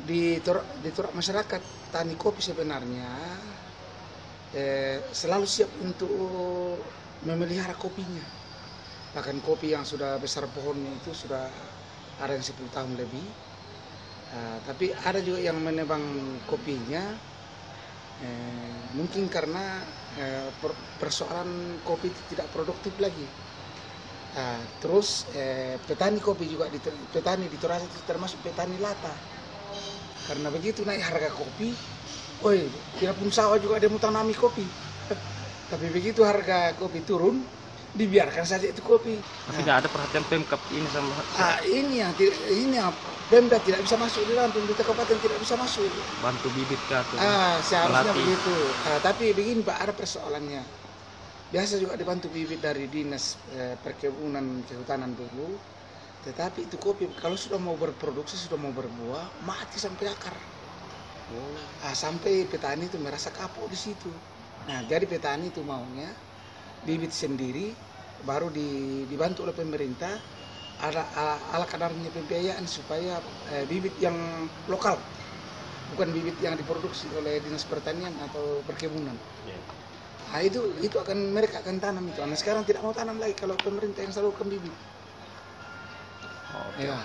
Di Torak masyarakat tani kopi sebenarnya selalu siap untuk memelihara kopinya. Bahkan kopi yang sudah besar pohonnya itu sudah ada yang 10 tahun lebih. Tapi ada juga yang menebang kopinya mungkin karena persoalan kopi tidak produktif lagi. Terus petani kopi juga petani di Toraja itu termasuk petani lata. Karena begitu naik harga kopi, tidak pun sawah juga dia mau tanami kopi. Tapi begitu harga kopi turun, dibiarkan saja itu kopi. Tidak ada perhatian Pemkap ini sama. Ini yang Pemda tidak bisa masuk di dalam, pemerintah kabupaten tidak bisa masuk. Bantu bibit kah? Seharusnya melatih. begitu. Tapi begini Pak, ada persoalannya. Biasa juga dibantu bibit dari dinas perkebunan kehutanan dulu. Tetapi itu kopi kalau sudah mau berproduksi, sudah mau berbuah, mati sampai akar. Sampai petani itu merasa kapok di situ. Nah, jadi petani itu maunya bibit sendiri, baru dibantu oleh pemerintah, ada ala kadarnya pembiayaan supaya bibit yang lokal, bukan bibit yang diproduksi oleh dinas pertanian atau perkebunan. Nah, itu mereka akan tanam itu. Nah, sekarang tidak mau tanam lagi kalau pemerintah yang salurkan bibit. Okay. Ya.